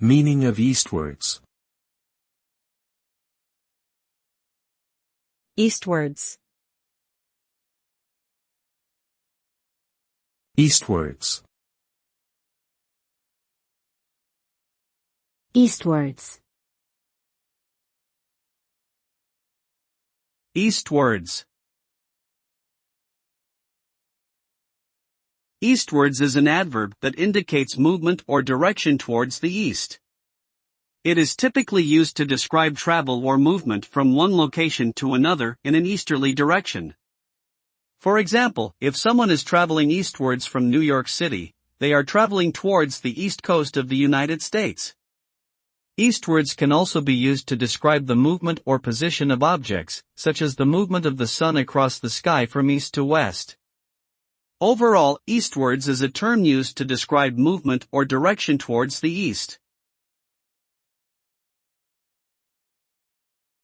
Meaning of eastwards. Eastwards. Eastwards. Eastwards. Eastwards. Eastwards is an adverb that indicates movement or direction towards the east. It is typically used to describe travel or movement from one location to another in an easterly direction. For example, if someone is traveling eastwards from New York City, they are traveling towards the east coast of the United States. Eastwards can also be used to describe the movement or position of objects, such as the movement of the sun across the sky from east to west. Overall, eastwards is a term used to describe movement or direction towards the east.